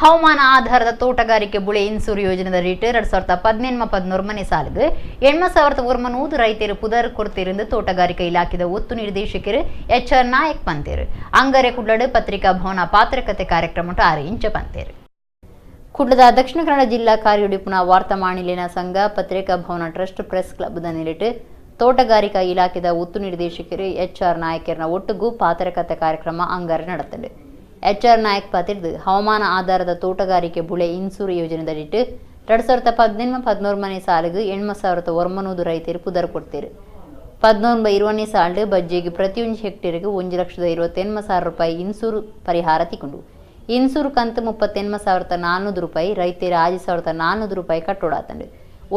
ಹವಾಮಾನ ಆಧಾರದ ತೋಟಗಾರಿಕೆ ಬುಳೆ ಇನ್ಸೂರು ಯೋಜನೆದಡಿಟ್ಟು 2017-18 ಸಾಲಿಗೆ 8,100 ರೈತರು ಪುದರ್ ಕೊಡ್ತಿருந்து ತೋಟಗಾರಿಕಾ ಇಲಾಖೆದ ಒತ್ತು ನಿರ್ದೇಶಕರು ಎಚ್.ಆರ್. ನಾಯಕ್ ಪಂತೇರು ಅಂಗರೆ ಕುಡ್ಲಡ್ ಪತ್ರಿಕಾ ಭವನ ಪಾತ್ರಕತೆ ಕಾರ್ಯಕ್ರಮ ಅರೇಂಜ್ ಪಂತೇರು ಕುಡ್ಲದ ದಕ್ಷಿಣ ಕನ್ನಡ ಜಿಲ್ಲಾ ಕಾರ್ಯೋಡಿಪುನ ವಾರ್ತಾ ಮಾಣಿಲಿನ ಸಂಘ ಪತ್ರಿಕಾ ಭವನ ಟ್ರಸ್ಟ್ ಪ್ರೆಸ್ ಕ್ಲಬ್ ದಲ್ಲಿಟ್ಟು ತೋಟಗಾರಿಕಾ ಇಲಾಖೆದ ಒತ್ತು ನಿರ್ದೇಶಕರು ಎಚ್.ಆರ್. ನಾಯಕರನ ಒಟ್ಟುಗೂ ಪಾತ್ರಕತೆ ಕಾರ್ಯಕ್ರಮ ಅಂಗರೆ ನಡೆತದೆ. ಎಚ್.ಆರ್. ನಾಯಕ್ ಪಾತಿರ್ದು ಹವಾಮಾನ ಆಧಾರದ ತೋಟಗಾರಿಕೆ ಬುಳೆ ಇನ್ಸೂರು ಯೋಜನೆದಡಿಟ್ಟು 2017-18 ಸಾಲಿಗೆ 8,100 ರೈತರು ಪುದರ್ ಕೊಡ್ತೀರು 18-20 ಸಾಲು ಬಜ್ಜಿಗೆ ಪ್ರತಿಯೊಂದು ಹೆಕ್ಟೇರ್ಗೆ 1,28,000 ರೂಪಾಯಿ ಇನ್ಸೂರು ಪರಿಹಾರ ತಿಕೊಂಡು ಇನ್ಸೂರು ಕಂತು 38,400 ರೂಪಾಯಿ ರೈತರ 5,400 ರೂಪಾಯಿ ಕಟ್ಟೋಡಾತಂಡು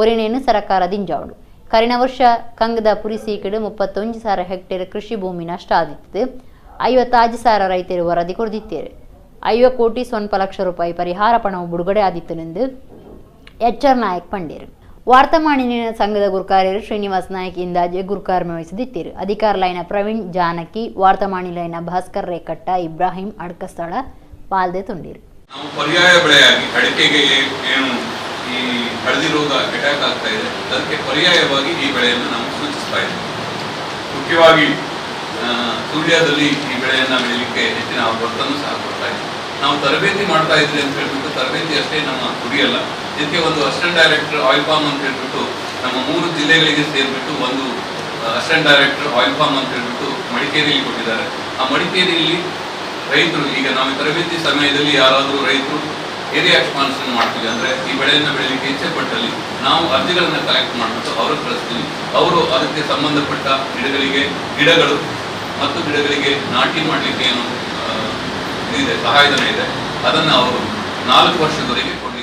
ಒರಿನೇನು ಸರ್ಕಾರ ದಿಂಜಾವಡು ಕರಿನ ವರ್ಷ ಕಂಗದ ಪುರಿಸೀಕಡು 31,000 ಹೆಕ್ಟೇರ್ ಕೃಷಿ ಭೂಮಿ ನಷ್ಟ ಆದಿತ್ತು 50,000 ರೈತರು ವರದಿ ಕೊಡ್ದಿತ್ತೇವೆ 50 ಕೋಟಿ ಸ್ವಲ್ಪ ಲಕ್ಷ ರೂಪಾಯಿ ಪರಿಹಾರ ಪಣವು ಬಿಡುಗಡೆ ಆದಿತ್ತನೆಂದು ಎಚ್.ಆರ್. ನಾಯಕ್ ಪಂಡೇರು ವಾರ್ತಾ ಮಾಣಿಲಿನ ಸಂಘದ ಗುರುಕಾರ್ಯರು ಶ್ರೀನಿವಾಸ್ ನಾಯಕ್ ಇಂದಾಜೆ ಗುರುಕಾರ್ಯ ವಹಿಸಿದ್ದಿತ್ತೇರು ಅಧಿಕಾರಲೈನ ಪ್ರವೀಣ್ ಜಾನಕಿ ವಾರ್ತಾ ಮಾಣಿಲೈನ ಭಾಸ್ಕರ್ ರೇಕಟ್ಟ ಇಬ್ರಾಹಿಂ ಅಡ್ಕಸ್ಥಳ ಪಾಲ್ದೆ ತುಂಡಿರು. ನಾವು ಪರ್ಯಾಯ ಬೆಳೆಯಾಗಿ ಅಡಿಕೆಗೆ ಏನು ಈ ಹಳದಿ ರೋಗ ಅಟ್ಯಾಕ್ ಆಗ್ತಾ ಇದೆ ಅದಕ್ಕೆ ಪರ್ಯಾಯವಾಗಿ ಈ ಬೆಳೆಯನ್ನು ನಾವು ಸೂಚಿಸ್ತಾ ಇದ್ದೇವೆ. ಮುಖ್ಯವಾಗಿ ಸೂರ್ಯದಲ್ಲಿ ಈ ಬೆಳೆಯನ್ನು ಬೆಳೀಲಿಕ್ಕೆ ಹೆಚ್ಚಿನ ಒತ್ತನ್ನು ಸಹ ಕೊಡ್ತಾ ಇದ್ದೀವಿ. ನಾವು ತರಬೇತಿ ಮಾಡ್ತಾ ಇದ್ವಿ ಅಂತ ಹೇಳ್ಬಿಟ್ಟು ತರಬೇತಿ ಅಷ್ಟೇ ನಮ್ಮ ಗುರಿಯಲ್ಲ. ಇದಕ್ಕೆ ಒಂದು ಅಸಿಸ್ಟೆಂಟ್ ಡೈರೆಕ್ಟರ್ ಆಯಿಲ್ ಫಾರ್ಮ್ ಅಂತ ಹೇಳ್ಬಿಟ್ಟು ನಮ್ಮ 3 ಜಿಲ್ಲೆಗಳಿಗೆ ಸೇರಿಬಿಟ್ಟು ಒಂದು ಅಸಿಸ್ಟೆಂಟ್ ಡೈರೆಕ್ಟರ್ ಆಯಿಲ್ ಫಾರ್ಮ್ ಅಂತ ಹೇಳ್ಬಿಟ್ಟು ಮಡಿಕೇರಿಯಲ್ಲಿ ಕೊಟ್ಟಿದ್ದಾರೆ. ಆ ಮಡಿಕೇರಿಯಲ್ಲಿ ರೈತರು ಈಗ ನಾವು ತರಬೇತಿ ಸಮಯದಲ್ಲಿ ಯಾರಾದರೂ ರೈತರು ಏರಿಯಾ ಎಕ್ಸ್ಪಾನ್ಷನ್ ಮಾಡ್ತೀವಿ ಅಂದರೆ ಈ ಬೆಳೆಯನ್ನು ಬೆಳೀಲಿಕ್ಕೆ ಇಚ್ಛೆ ಪಟ್ಟಲ್ಲಿ ನಾವು ಅರ್ಜಿಗಳನ್ನು ಕಲೆಕ್ಟ್ ಮಾಡಿಬಿಟ್ಟು ಅವ್ರಿಗೆ ಕಳಿಸ್ತೀವಿ. ಅವರು ಅದಕ್ಕೆ ಸಂಬಂಧಪಟ್ಟ ಗಿಡಗಳು ಮತ್ತು ಗಿಡಗಳಿಗೆ ನಾಟಿ ಮಾಡಲಿಕ್ಕೆ ಏನು ಇದೆ ಸಹಾಯಧನ ಇದೆ ಅದನ್ನು ಅವರು 4 ವರ್ಷದವರೆಗೆ ಕೊಡಲಿಕ್ಕೆ